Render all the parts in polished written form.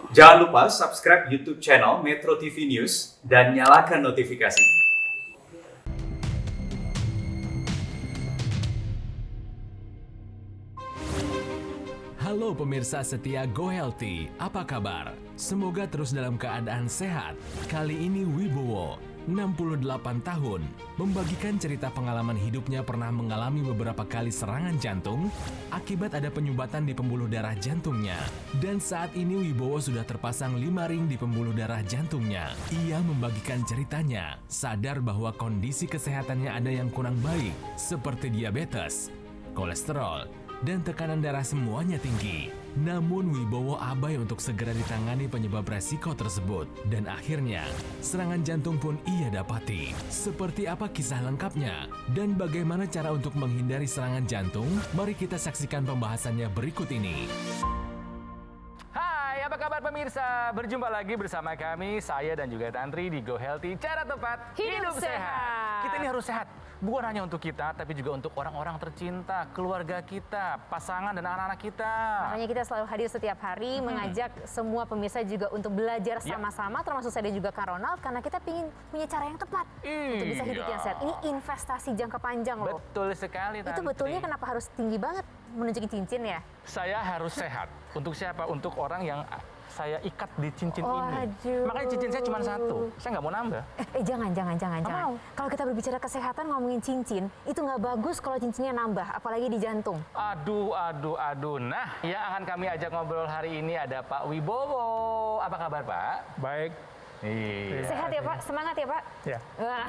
Jangan lupa subscribe YouTube channel Metro TV News dan nyalakan notifikasi. Halo pemirsa setia Go Healthy, apa kabar? Semoga terus dalam keadaan sehat. Kali ini Wibowo, 68 tahun, membagikan cerita pengalaman hidupnya pernah mengalami beberapa kali serangan jantung akibat ada penyumbatan di pembuluh darah jantungnya. Dan saat ini Wibowo sudah terpasang 5 ring di pembuluh darah jantungnya. Ia membagikan ceritanya, sadar bahwa kondisi kesehatannya ada yang kurang baik, seperti diabetes, kolesterol, dan tekanan darah semuanya tinggi. Namun Wibowo abai untuk segera ditangani penyebab resiko tersebut. Dan akhirnya, serangan jantung pun ia dapati. Seperti apa kisah lengkapnya? Dan bagaimana cara untuk menghindari serangan jantung? Mari kita saksikan pembahasannya berikut ini. Hai, apa kabar pemirsa? Berjumpa lagi bersama kami, saya dan juga Tantri di Go Healthy, cara tepat hidup sehat. Kita ini harus sehat. Bukan hanya untuk kita, tapi juga untuk orang-orang tercinta, keluarga kita, pasangan dan anak-anak kita. Makanya kita selalu hadir setiap hari mengajak semua pemirsa juga untuk belajar sama-sama, termasuk saya dan juga Kak Ronald, karena kita ingin punya cara yang tepat untuk bisa hidup yang sehat. Ini investasi jangka panjang loh. Betul sekali, Tantri. Itu betulnya kenapa harus tinggi banget menunjukin cincin ya? Saya harus sehat. Untuk siapa? Untuk orang yang saya ikat di cincin ini. Aduh. Makanya cincin saya cuma satu. Saya nggak mau nambah. Jangan. Kalau kita berbicara kesehatan ngomongin cincin, itu nggak bagus kalau cincinnya nambah, apalagi di jantung. Aduh. Nah, yang akan kami ajak ngobrol hari ini ada Pak Wibowo. Apa kabar, Pak? Baik. Iya. Sehat ya Pak? Semangat ya Pak? Ya. Wah.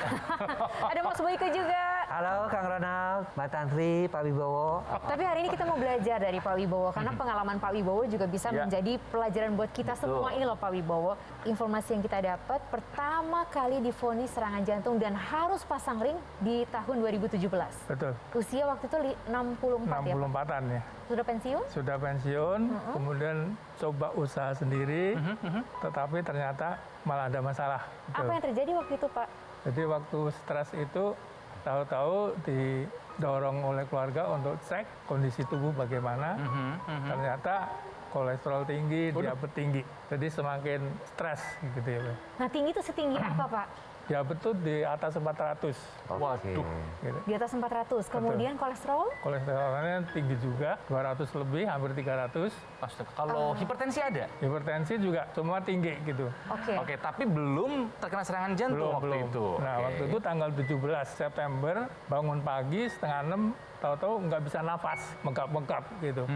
Ada Mas Boyke juga. Halo Kang Ronald, Mbak Tantri, Pak Wibowo. Tapi hari ini kita mau belajar dari Pak Wibowo, karena pengalaman Pak Wibowo juga bisa Ya. menjadi pelajaran buat kita semua ini loh Pak Wibowo. Informasi yang kita dapat, pertama kali divonis serangan jantung dan harus pasang ring di tahun 2017. Betul. Usia waktu itu 64 ya Pak? 64-an ya. Sudah pensiun? Sudah pensiun, kemudian coba usaha sendiri, tetapi ternyata malah ada masalah. Betul. Apa yang terjadi waktu itu Pak? Jadi waktu stres itu, tahu-tahu didorong oleh keluarga untuk cek kondisi tubuh bagaimana. Ternyata kolesterol tinggi, diabetes tinggi. Jadi semakin stres gitu ya. Pak. Nah tinggi itu setinggi apa Pak? Diabetes di atas 400. Waduh. Gitu. Di atas 400. Kemudian kolesterol? Kolesterolnya tinggi juga, 200 lebih, hampir 300. Astaga, kalau hipertensi ada? Hipertensi juga semua tinggi gitu. Oke, tapi belum terkena serangan jantung waktu itu. Nah, Oke. waktu itu tanggal 17 September, bangun pagi setengah 6, tahu-tahu nggak bisa nafas, megap-megap gitu.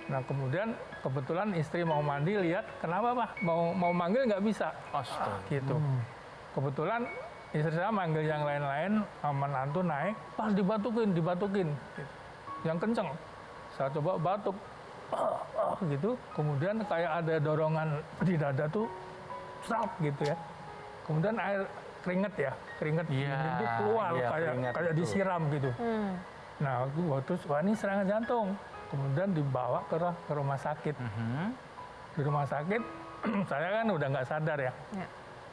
Nah, kemudian kebetulan istri mau mandi, lihat, kenapa Pak? Mau manggil nggak bisa. Astaga. Gitu. Kebetulan istri saya manggil yang lain-lain, menantu naik, pas dibatukin. Gitu. Yang kenceng. Saya coba batuk. Gitu. Kemudian kayak ada dorongan di dada tuh, serap gitu ya. Kemudian air keringet Iya, itu keluar iya, keringat kayak itu. disiram gitu. Nah, waktu wah ini serangan jantung. Kemudian dibawa ke rumah sakit. Di rumah sakit saya kan udah nggak sadar ya.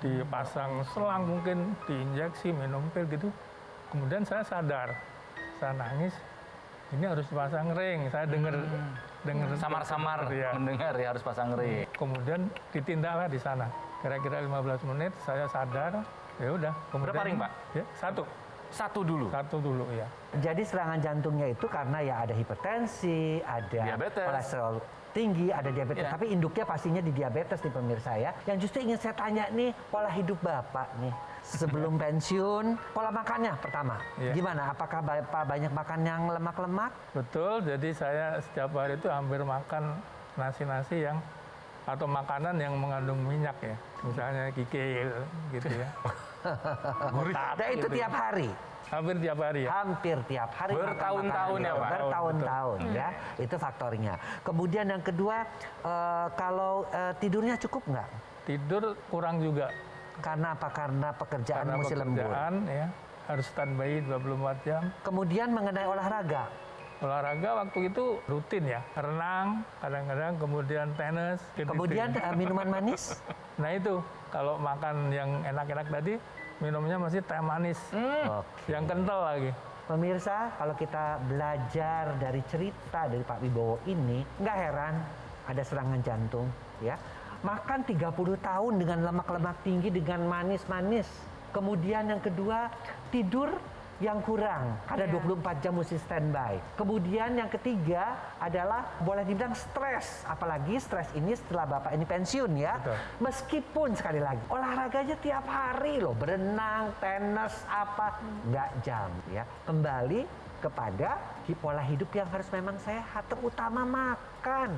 Dipasang selang mungkin, diinjeksi, minum pil gitu. Kemudian saya sadar, saya nangis, ini harus pasang ring. Saya dengar Samar-samar ya. mendengar ya harus pasang ring. Kemudian ditindaklah di sana. Kira-kira 15 menit saya sadar, ya udah. Kemudian, Berapa ring, Pak? Ya, Satu dulu. satu dulu ya. Jadi serangan jantungnya itu karena ya ada hipertensi, ada Diabetes. kolesterol tinggi, ada diabetes. Iya. Tapi induknya pastinya di diabetes nih pemirsa ya. Yang justru ingin saya tanya nih, pola hidup Bapak nih. Sebelum pensiun, pola makannya pertama. Iya. Gimana? Apakah Bapak banyak makan yang lemak-lemak? Betul, jadi saya setiap hari itu hampir makan nasi-nasi yang atau makanan yang mengandung minyak ya. Misalnya kikil gitu ya. Dan itu tiap hari. Hampir tiap hari ya. Hampir tiap hari. makan Bertahun-tahun makanan ya, itu. Pak? Bertahun-tahun ya. Itu faktornya. Kemudian yang kedua, kalau tidurnya cukup nggak? Tidur kurang juga. Karena apa? Karena pekerjaan Karena musim lembur. pekerjaan ya harus standby 24 jam. Kemudian mengenai olahraga. Olahraga waktu itu rutin ya, renang kadang-kadang, kemudian tenis. Kemudian minuman manis. Nah itu, kalau makan yang enak-enak tadi, minumnya masih teh manis. Oke. Yang kental lagi. Pemirsa, kalau kita belajar dari cerita dari Pak Wibowo ini, nggak heran ada serangan jantung, ya. makan 30 tahun dengan lemak-lemak tinggi, dengan manis-manis. Kemudian yang kedua, tidur yang kurang, ada 24 jam mesti standby. Kemudian yang ketiga adalah boleh dibilang stres, apalagi stres ini setelah Bapak ini pensiun ya. Betul. Meskipun sekali lagi olahraganya tiap hari loh, berenang, tenis, apa, nggak jam ya. Kembali kepada pola hidup yang harus memang sehat, terutama makan.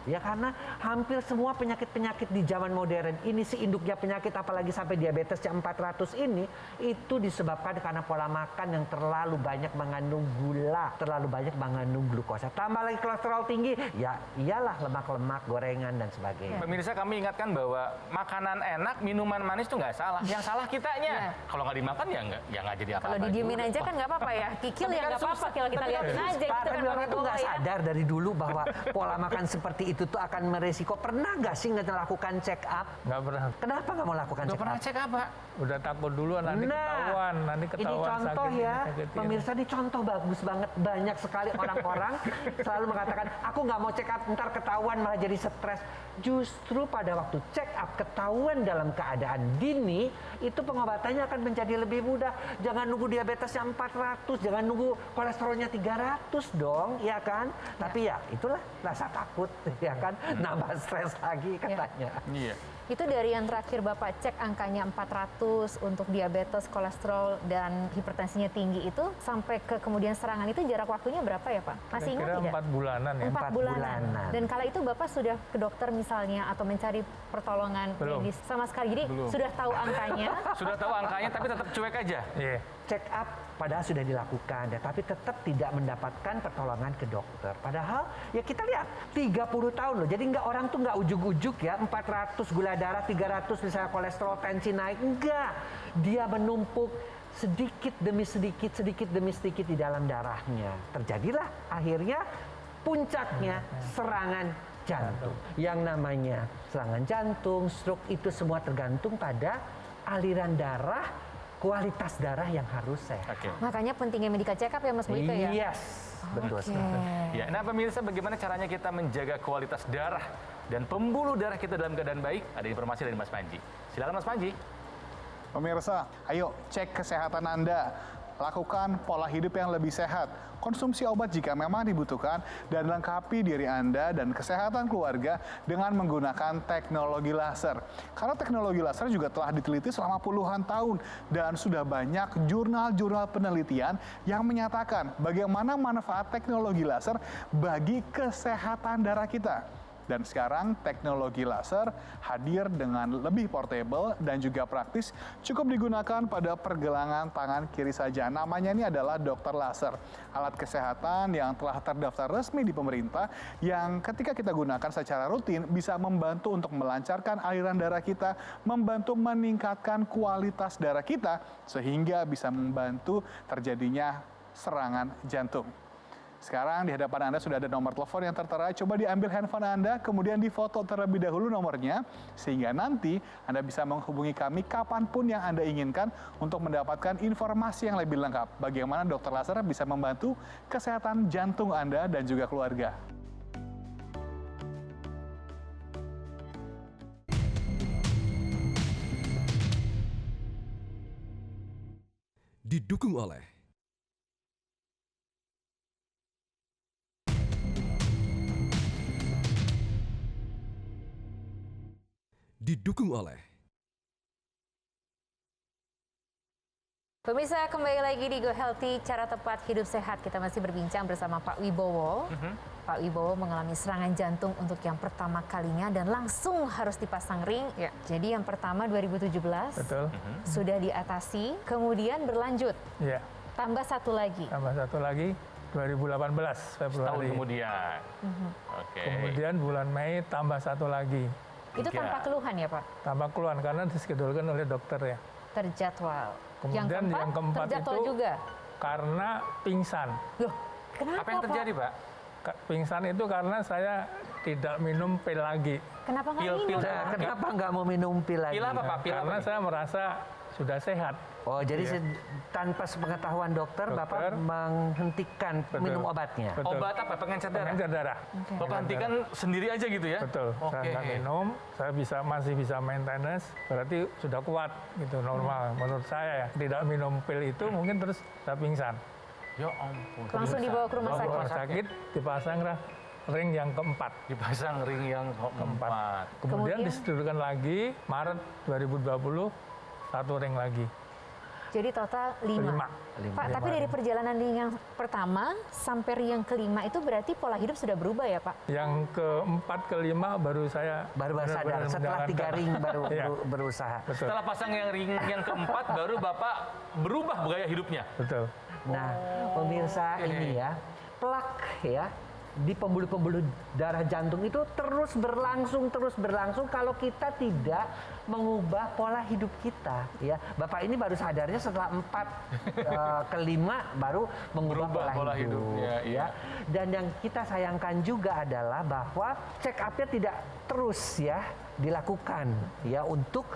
Ya karena hampir semua penyakit-penyakit di zaman modern ini, si induknya penyakit apalagi sampai diabetes yang 400 ini, itu disebabkan karena pola makan yang terlalu banyak mengandung gula, terlalu banyak mengandung glukosa. Tambah lagi kolesterol tinggi, ya iyalah lemak-lemak, gorengan dan sebagainya. Pemirsa, kami ingatkan bahwa makanan enak, minuman manis itu nggak salah. Yang salah kitanya. Kalau nggak dimakan ya nggak jadi apa-apa. Kalau didiemin aja kan nggak apa-apa ya. Kikil ya nggak apa-apa, kita liatin aja. Pak, orang tuh nggak sadar dari dulu bahwa pola makan seperti itu tuh akan meresiko. Pernah nggak sih melakukan check up? Nggak pernah. Kenapa nggak mau lakukan Nggak check pernah up? cek apa? Udah takut duluan, nanti ketahuan, ini contoh sakit, ya, sakit ini. pemirsa, ini contoh bagus banget. Banyak sekali orang-orang selalu mengatakan, aku nggak mau check up, ntar ketahuan malah jadi stres. Justru pada waktu check up ketahuan dalam keadaan dini, itu pengobatannya akan menjadi lebih mudah. Jangan nunggu diabetesnya 400, jangan nunggu kolesterolnya 300 dong, ya kan? Tapi ya itulah rasa takut, ya kan? Nambah stres lagi katanya. Iya. Itu dari yang terakhir Bapak cek angkanya 400 untuk diabetes, kolesterol, dan hipertensinya tinggi itu, sampai ke kemudian serangan itu jarak waktunya berapa ya Pak? Masih ingat Kira-kira tidak? 4 bulanan ya. 4 bulanan. Dan kala itu Bapak sudah ke dokter misalnya atau mencari pertolongan Belum. medis sama sekali. Jadi sudah tahu angkanya. Sudah tahu angkanya tapi tetap cuek aja. Iya. Check up padahal sudah dilakukan ya, tapi tetap tidak mendapatkan pertolongan ke dokter. Padahal ya kita lihat 30 tahun loh. Jadi nggak, orang tuh nggak ujuk-ujuk ya 400 gula darah, 300 misalnya kolesterol, tensi naik. Enggak. Dia menumpuk sedikit demi sedikit, sedikit demi sedikit di dalam darahnya. Terjadilah akhirnya puncaknya serangan jantung. Yang namanya serangan jantung, stroke itu semua tergantung pada aliran darah, kualitas darah yang harus sehat. Oke. Makanya pentingnya medical check up ya Mas Boyke ya? Yes, betul Oke. sekali. Ya, nah pemirsa, bagaimana caranya kita menjaga kualitas darah dan pembuluh darah kita dalam keadaan baik? Ada informasi dari Mas Panji. Silakan Mas Panji. Pemirsa, ayo cek kesehatan Anda. Lakukan pola hidup yang lebih sehat. Konsumsi obat jika memang dibutuhkan dan lengkapi diri Anda dan kesehatan keluarga dengan menggunakan teknologi laser. Karena teknologi laser juga telah diteliti selama puluhan tahun dan sudah banyak jurnal-jurnal penelitian yang menyatakan bagaimana manfaat teknologi laser bagi kesehatan darah kita. Dan sekarang teknologi laser hadir dengan lebih portable dan juga praktis, cukup digunakan pada pergelangan tangan kiri saja. Namanya ini adalah dokter laser, alat kesehatan yang telah terdaftar resmi di pemerintah yang ketika kita gunakan secara rutin bisa membantu untuk melancarkan aliran darah kita, membantu meningkatkan kualitas darah kita sehingga bisa membantu terjadinya serangan jantung. Sekarang di hadapan Anda sudah ada nomor telepon yang tertera. Coba diambil handphone Anda, kemudian difoto terlebih dahulu nomornya, sehingga nanti Anda bisa menghubungi kami kapanpun yang Anda inginkan untuk mendapatkan informasi yang lebih lengkap. Bagaimana dokter laser bisa membantu kesehatan jantung Anda dan juga keluarga. Didukung oleh Pemirsa, kembali lagi di Go Healthy, cara tepat hidup sehat. Kita masih berbincang bersama Pak Wibowo. Pak Wibowo mengalami serangan jantung untuk yang pertama kalinya dan langsung harus dipasang ring. Ya. Jadi yang pertama 2017 Betul. sudah diatasi, kemudian berlanjut. Iya. Tambah satu lagi. Tambah satu lagi 2018 Setahun Februari. kemudian. Oke. Kemudian bulan Mei tambah satu lagi. Itu tanpa keluhan ya Pak? Tambah keluhan karena diskedulkan oleh dokter ya. Terjadwal. Kemudian yang keempat terjadwal itu juga. karena pingsan. Loh, kenapa Apa yang terjadi, Pak? Pingsan itu karena saya tidak minum pil lagi. Kenapa nggak Pil-pil. minum? Nah, kenapa nggak mau minum pil lagi? Pil apa, Pak? Pil Karena apa? saya merasa sudah sehat. Oh, jadi tanpa sepengetahuan dokter, Bapak menghentikan minum obatnya. Betul. Obat apa? Pengencer darah? Pengencer darah. Bapak hentikan sendiri aja gitu ya? Betul. Saya nggak minum, saya masih bisa maintenance, berarti sudah kuat gitu, normal. Menurut saya ya, tidak minum pil itu mungkin terus saya pingsan. Ya ampun. Langsung dibawa ke rumah Bawa ke sakit. rumah sakit, dipasang ring yang keempat. Dipasang ring yang keempat. Kemudian Kemudian? disedulurkan lagi, Maret 2020, 1 ring lagi. Jadi total 5. 5. Pak, tapi dari perjalanan ring yang pertama sampai ring yang kelima itu berarti pola hidup sudah berubah ya Pak? Yang keempat, kelima baru saya Baru sadar, setelah 3 ring baru Iya. berusaha. Betul. Setelah pasang yang ring yang keempat, baru Bapak berubah gaya hidupnya. Betul. Nah, pemirsa ini ya, plak ya di pembuluh-pembuluh darah jantung itu terus berlangsung kalau kita tidak mengubah pola hidup kita ya. Bapak ini baru sadarnya setelah 4 ke 5 baru mengubah Berubah pola hidup hidupnya, iya. Dan yang kita sayangkan juga adalah bahwa check up-nya tidak terus ya dilakukan ya untuk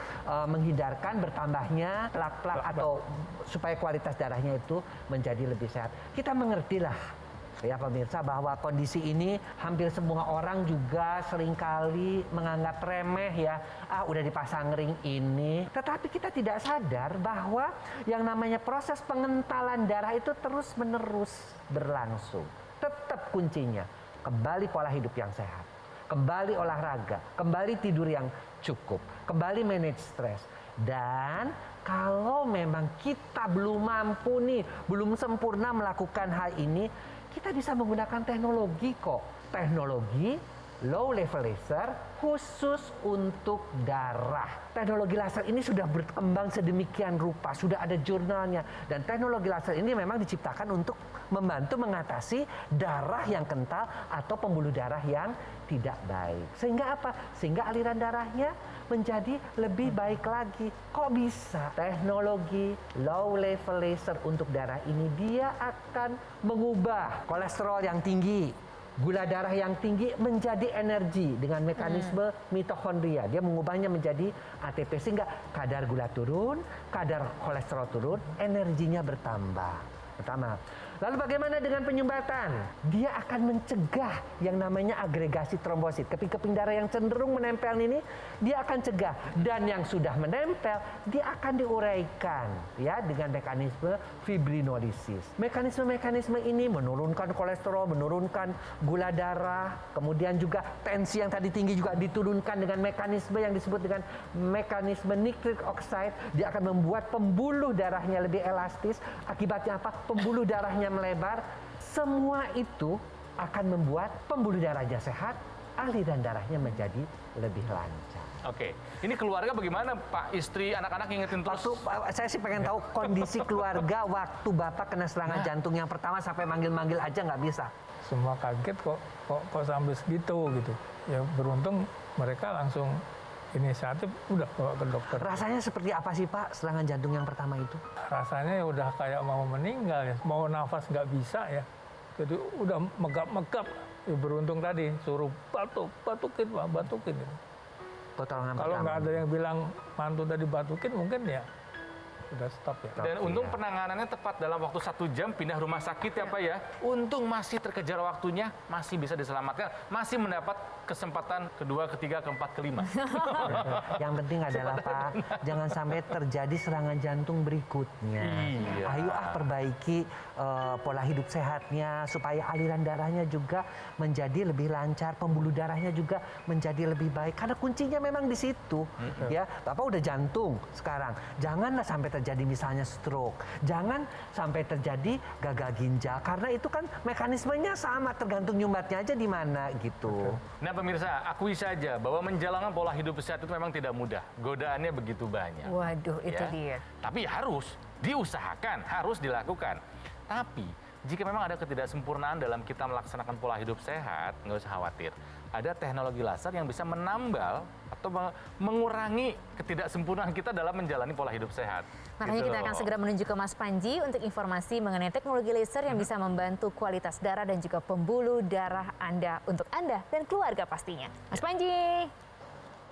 menghindarkan bertambahnya plak-plak atau supaya kualitas darahnya itu menjadi lebih sehat. Kita mengertilah ya pemirsa bahwa kondisi ini hampir semua orang juga seringkali menganggap remeh ya. Udah dipasang ring ini. Tetapi kita tidak sadar bahwa yang namanya proses pengentalan darah itu terus-menerus berlangsung. Tetap kuncinya kembali pola hidup yang sehat, kembali olahraga, kembali tidur yang cukup, kembali manage stres. Dan kalau memang kita belum mampu nih, belum sempurna melakukan hal ini, kita bisa menggunakan teknologi kok. Teknologi low level laser khusus untuk darah. Teknologi laser ini sudah berkembang sedemikian rupa, sudah ada jurnalnya. Dan teknologi laser ini memang diciptakan untuk membantu mengatasi darah yang kental atau pembuluh darah yang tidak baik. Sehingga apa? Sehingga aliran darahnya menjadi lebih baik lagi. Kok bisa? Teknologi low level laser untuk darah ini dia akan mengubah kolesterol yang tinggi, gula darah yang tinggi menjadi energi dengan mekanisme mitokondria. Dia mengubahnya menjadi ATP sehingga kadar gula turun, kadar kolesterol turun, energinya bertambah. Pertama. Lalu bagaimana dengan penyumbatan? Dia akan mencegah yang namanya agregasi trombosit. Keping-keping darah yang cenderung menempel ini, dia akan cegah. Dan yang sudah menempel, dia akan diuraikan ya dengan mekanisme fibrinolisis. Mekanisme-mekanisme ini menurunkan kolesterol, menurunkan gula darah, kemudian juga tensi yang tadi tinggi juga diturunkan dengan mekanisme yang disebut dengan mekanisme nitric oxide. Dia akan membuat pembuluh darahnya lebih elastis. Akibatnya apa? Pembuluh darahnya melebar. Semua itu akan membuat pembuluh darahnya sehat, aliran darahnya menjadi lebih lancar. Oke, ini keluarga bagaimana Pak? Istri, anak-anak ingetin terus? Saya sih pengen tahu kondisi keluarga waktu Bapak kena serangan jantung yang pertama sampai manggil-manggil aja nggak bisa. Semua kaget kok sampai segitu gitu. Ya beruntung mereka langsung inisiatif udah bawa ke dokter. Rasanya seperti apa sih Pak serangan jantung yang pertama itu? Rasanya ya udah kayak mau meninggal ya, mau nafas nggak bisa ya. Jadi udah megap-megap. Ya, beruntung tadi suruh batukin Pak, batukin. Pertolongan Kalau pertama. nggak ada yang bilang mantu tadi batukin mungkin ya udah stop ya. Dan untung penanganannya tepat dalam waktu 1 jam pindah rumah sakit ya Pak ya. Untung masih terkejar waktunya, masih bisa diselamatkan, masih mendapat kesempatan kedua, ketiga, keempat, kelima. Yang penting adalah Pak, jangan sampai terjadi serangan jantung berikutnya. Iya. Ayo perbaiki pola hidup sehatnya supaya aliran darahnya juga menjadi lebih lancar, pembuluh darahnya juga menjadi lebih baik. Karena kuncinya memang di situ. Ya, Bapak udah jantung sekarang. Janganlah sampai terjadi misalnya stroke. Jangan sampai terjadi gagal ginjal karena itu kan mekanismenya sama, tergantung nyumbatnya aja di mana gitu. Nah pemirsa, akui saja bahwa menjalankan pola hidup sehat itu memang tidak mudah. Godaannya begitu banyak. Waduh, itu Ya. dia. Tapi harus diusahakan, harus dilakukan. Tapi jika memang ada ketidaksempurnaan dalam kita melaksanakan pola hidup sehat, nggak usah khawatir. Ada teknologi laser yang bisa menambal atau mengurangi ketidaksempurnaan kita dalam menjalani pola hidup sehat. Makanya Gitu kita akan loh. segera menuju ke Mas Panji untuk informasi mengenai teknologi laser yang bisa membantu kualitas darah dan juga pembuluh darah Anda untuk Anda dan keluarga pastinya. Mas Panji.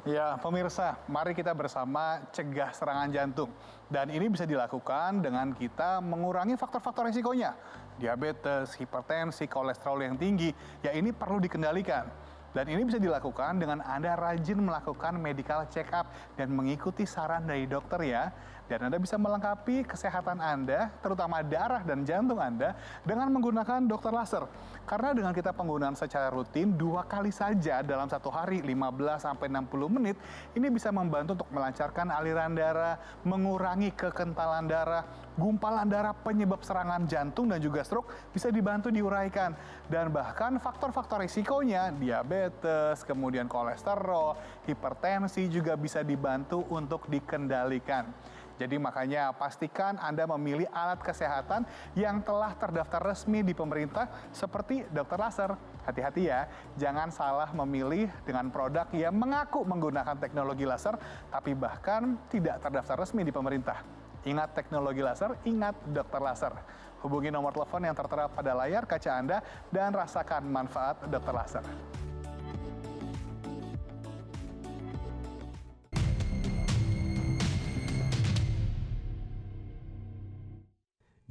Ya, pemirsa, mari kita bersama cegah serangan jantung. Dan ini bisa dilakukan dengan kita mengurangi faktor-faktor resikonya. Diabetes, hipertensi, kolesterol yang tinggi, ya ini perlu dikendalikan. Dan ini bisa dilakukan dengan Anda rajin melakukan medical check-up dan mengikuti saran dari dokter ya. Dan Anda bisa melengkapi kesehatan Anda, terutama darah dan jantung Anda, dengan menggunakan dokter laser. Karena dengan kita penggunaan secara rutin 2 kali saja dalam 1 hari, 15-60 menit, ini bisa membantu untuk melancarkan aliran darah, mengurangi kekentalan darah, gumpalan darah penyebab serangan jantung dan juga stroke bisa dibantu diuraikan. Dan bahkan faktor-faktor risikonya, diabetes, kemudian kolesterol, hipertensi juga bisa dibantu untuk dikendalikan. Jadi makanya pastikan Anda memilih alat kesehatan yang telah terdaftar resmi di pemerintah seperti dokter laser. Hati-hati ya, jangan salah memilih dengan produk yang mengaku menggunakan teknologi laser, tapi bahkan tidak terdaftar resmi di pemerintah. Ingat teknologi laser, ingat dokter laser. Hubungi nomor telepon yang tertera pada layar kaca Anda dan rasakan manfaat dokter laser.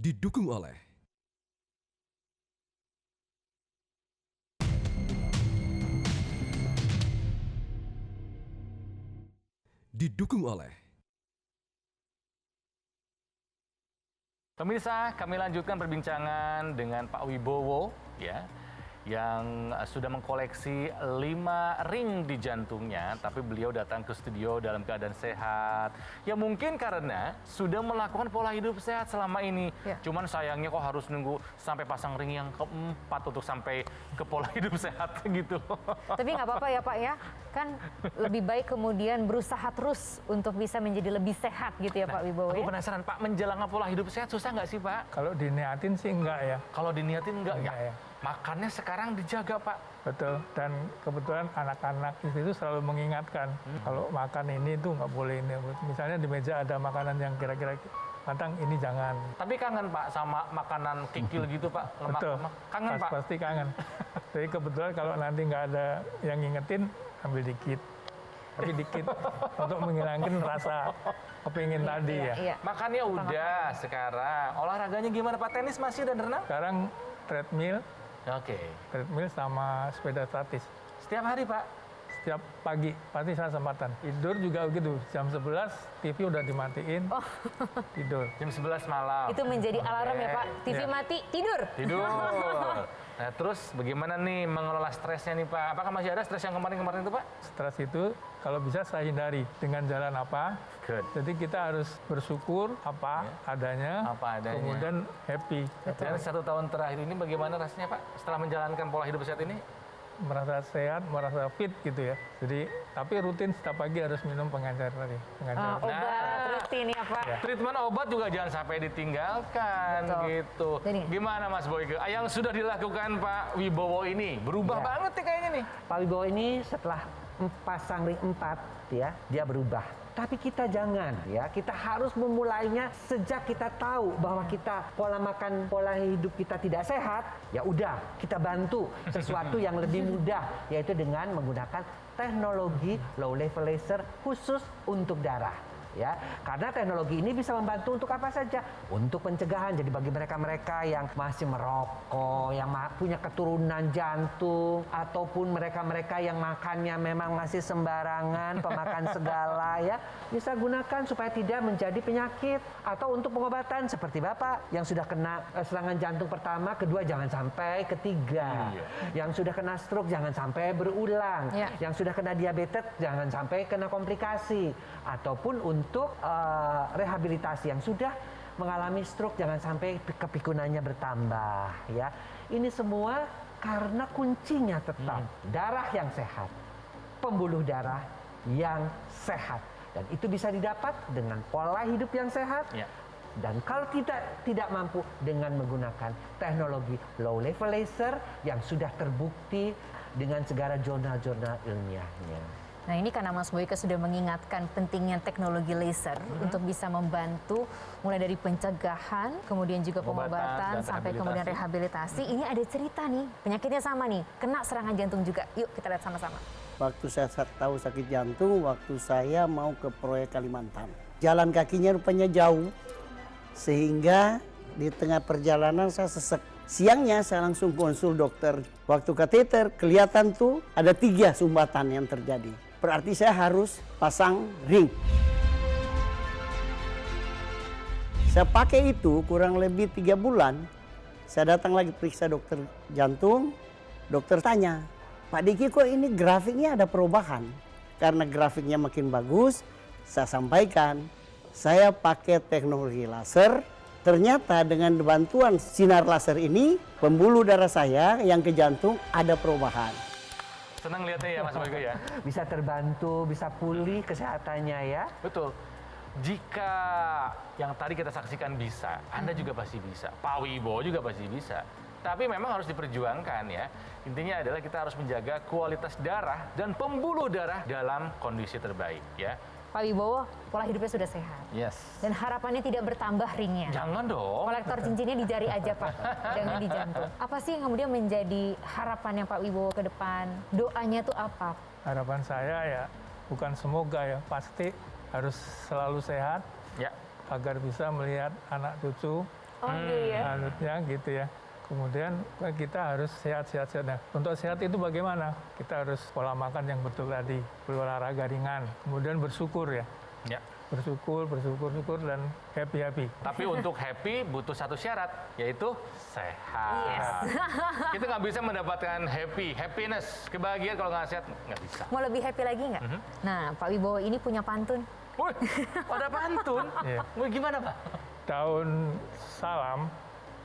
Didukung oleh Pemirsa, kami lanjutkan perbincangan dengan Pak Wibowo ya, yang sudah mengkoleksi 5 ring di jantungnya, tapi beliau datang ke studio dalam keadaan sehat. Ya mungkin karena sudah melakukan pola hidup sehat selama ini. Ya. Cuman sayangnya kok harus nunggu sampai pasang ring yang keempat untuk sampai ke pola hidup sehat gitu. Tapi nggak apa-apa ya Pak ya, kan lebih baik kemudian berusaha terus untuk bisa menjadi lebih sehat gitu ya Pak Wibowo Aku ya. penasaran Pak, menjalankan pola hidup sehat susah nggak sih Pak? Kalau diniatin sih enggak ya. Kalau diniatin enggak Enggak ya? ya. Makannya sekarang dijaga Pak. Betul, dan kebetulan anak-anak itu selalu mengingatkan kalau makan ini tuh nggak boleh ini. Misalnya di meja ada makanan yang kira-kira matang, ini jangan. Tapi kangen Pak sama makanan kikil gitu Pak, Betul, lemak-lemak. Kangen Pak. pasti kangen. Jadi kebetulan kalau nanti nggak ada yang ngingetin, ambil dikit. Tapi dikit untuk menghilangkan rasa kepingin tadi ya. Iya. Makannya udah sekarang. Olahraganya gimana Pak? Tenis masih dan renang? Sekarang treadmill sama sepeda statis. Setiap hari Pak? Setiap pagi pasti saya sempatan. Tidur juga begitu, jam 11 TV udah dimatiin, tidur. Jam 11 malam. Itu menjadi alarm ya Pak. TV Iya. mati, tidur. Tidur. Nah terus bagaimana nih mengelola stresnya nih Pak? Apakah masih ada stres yang kemarin-kemarin itu Pak? Stres itu kalau bisa saya hindari dengan jalan apa. Good. Jadi kita harus bersyukur apa adanya, Apa adanya. kemudian happy. Dan 1 tahun terakhir ini bagaimana rasanya Pak? Setelah menjalankan pola hidup sehat ini? Merasa sehat, merasa fit gitu ya. Jadi tapi rutin setiap pagi harus minum pengencer tadi. Pengencer. Obat rutin ya Pak. Treatment obat juga jangan sampai ditinggalkan. Betul. Gitu. Jadi- Gimana Mas Boyke? Yang sudah dilakukan Pak Wibowo ini berubah Ya. banget nih kayaknya nih. Pak Wibowo ini setelah pasang ring 4 ya, dia berubah. Tapi kita jangan ya, kita harus memulainya sejak kita tahu bahwa kita pola makan, pola hidup kita tidak sehat, ya udah kita bantu sesuatu yang lebih mudah, yaitu dengan menggunakan teknologi low level laser khusus untuk darah. Ya, karena teknologi ini bisa membantu untuk apa saja, untuk pencegahan. Jadi bagi mereka-mereka yang masih merokok, yang punya keturunan jantung, ataupun mereka-mereka yang makannya memang masih sembarangan, pemakan segala ya, bisa gunakan supaya tidak menjadi penyakit. Atau untuk pengobatan seperti Bapak yang sudah kena serangan jantung pertama, kedua jangan sampai ketiga. Yang sudah kena stroke jangan sampai berulang. Ya. Yang sudah kena diabetes jangan sampai kena komplikasi. Ataupun untuk rehabilitasi yang sudah mengalami stroke jangan sampai kepikunannya bertambah ya. Ini semua karena kuncinya tetap darah yang sehat, pembuluh darah yang sehat, dan itu bisa didapat dengan pola hidup yang sehat. Ya. Dan kalau tidak mampu dengan menggunakan teknologi low level laser yang sudah terbukti dengan segala jurnal-jurnal ilmiahnya. Nah ini karena Mas Boyke sudah mengingatkan pentingnya teknologi laser untuk bisa membantu mulai dari pencegahan, kemudian juga pengobatan dan sampai kemudian rehabilitasi. Ini ada cerita nih, penyakitnya sama nih, kena serangan jantung juga. Yuk kita lihat sama-sama. waktu saya tahu sakit jantung, waktu saya mau ke proyek Kalimantan. Jalan kakinya rupanya jauh, sehingga di tengah perjalanan saya sesek. Siangnya saya langsung konsul dokter. Waktu kateter kelihatan tuh ada 3 sumbatan yang terjadi. Berarti saya harus pasang ring. Saya pakai itu kurang lebih 3 bulan. Saya datang lagi periksa dokter jantung. Dokter tanya, Pak Diki kok ini grafiknya ada perubahan? Karena grafiknya makin bagus, saya sampaikan, saya pakai teknologi laser. Ternyata dengan bantuan sinar laser ini, pembuluh darah saya yang ke jantung ada perubahan. Senang lihatnya ya Mas Boyke ya. Bisa terbantu, bisa pulih kesehatannya ya. Betul. Jika yang tadi kita saksikan bisa, Anda juga pasti bisa. Pak Wibowo juga pasti bisa. Tapi memang harus diperjuangkan ya. Intinya adalah kita harus menjaga kualitas darah dan pembuluh darah dalam kondisi terbaik ya. Pak Wibowo, pola hidupnya sudah sehat. Yes. Dan harapannya tidak bertambah ringnya. Jangan dong. Kolektor cincinnya di jari aja Pak, jangan di jantung. Apa sih yang kemudian menjadi harapannya Pak Wibowo ke depan? Doanya tuh apa? Harapan saya ya bukan semoga ya, pasti harus selalu sehat Ya. agar bisa melihat anak cucu, Oh iya. anaknya gitu ya. Kemudian kita harus sehat-sehat. Nah, untuk sehat itu bagaimana? Kita harus pola makan yang betul tadi, berolahraga ringan, kemudian bersyukur ya. Ya. Bersyukur dan happy. Tapi untuk happy butuh satu syarat, yaitu sehat. Yes. Kita nggak bisa mendapatkan happiness, kebahagiaan kalau nggak sehat, nggak bisa. Mau lebih happy lagi nggak? Nah, Pak Wibowo ini punya pantun. Wih, ada pantun. Iya. Wih, gimana Pak? Daun salam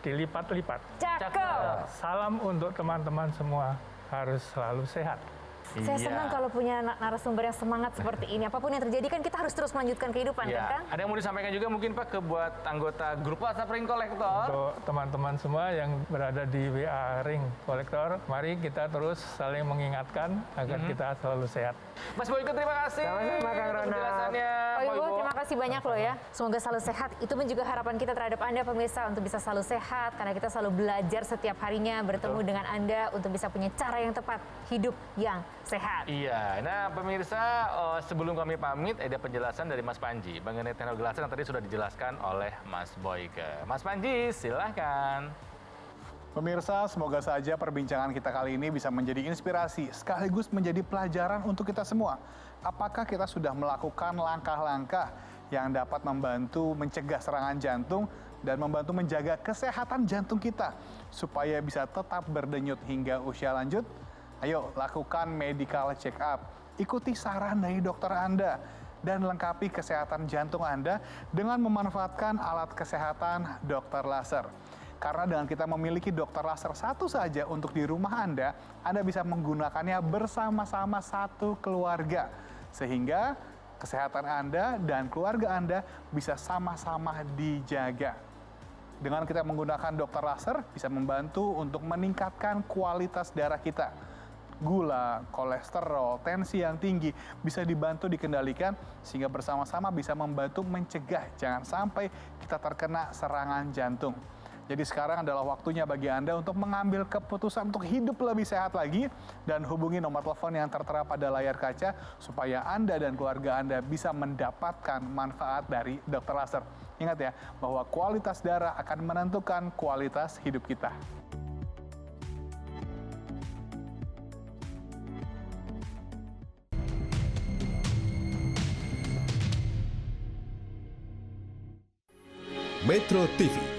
dilipat-lipat. Cakep. Salam untuk teman-teman semua, harus selalu sehat. Saya senang kalau punya narasumber yang semangat seperti ini. Apapun yang terjadi kan kita harus terus melanjutkan kehidupan Ya. kan, Kang? Ada yang mau disampaikan juga mungkin Pak ke buat anggota grup WhatsApp Ring Kolektor? Untuk teman-teman semua yang berada di WA Ring Kolektor, mari kita terus saling mengingatkan agar kita selalu sehat. Mas Boyke, terima kasih. Sama-sama, Kang Ronald. Penjelasannya, Pak Pak Wibowo, Wibowo. terima kasih banyak loh ya. Semoga selalu sehat. Itu pun juga harapan kita terhadap Anda pemirsa untuk bisa selalu sehat. Karena kita selalu belajar setiap harinya bertemu dengan Anda untuk bisa punya cara yang tepat hidup yang sehat. Iya, nah pemirsa, sebelum kami pamit, ada penjelasan dari Mas Panji mengenai teknologi laser yang tadi sudah dijelaskan oleh Mas Boyke. Mas Panji, silahkan. Pemirsa, semoga saja perbincangan kita kali ini bisa menjadi inspirasi sekaligus menjadi pelajaran untuk kita semua. Apakah kita sudah melakukan langkah-langkah yang dapat membantu mencegah serangan jantung dan membantu menjaga kesehatan jantung kita supaya bisa tetap berdenyut hingga usia lanjut? Ayo lakukan medical check up, ikuti saran dari dokter Anda, dan lengkapi kesehatan jantung Anda dengan memanfaatkan alat kesehatan dokter laser. Karena dengan kita memiliki dokter laser satu saja untuk di rumah Anda bisa menggunakannya bersama-sama satu keluarga. Sehingga kesehatan Anda dan keluarga Anda bisa sama-sama dijaga. Dengan kita menggunakan dokter laser bisa membantu untuk meningkatkan kualitas darah kita. Gula, kolesterol, tensi yang tinggi bisa dibantu dikendalikan sehingga bersama-sama bisa membantu mencegah jangan sampai kita terkena serangan jantung. Jadi sekarang adalah waktunya bagi Anda untuk mengambil keputusan untuk hidup lebih sehat lagi dan hubungi nomor telepon yang tertera pada layar kaca supaya Anda dan keluarga Anda bisa mendapatkan manfaat dari dokter laser. Ingat ya, bahwa kualitas darah akan menentukan kualitas hidup kita. Metro TV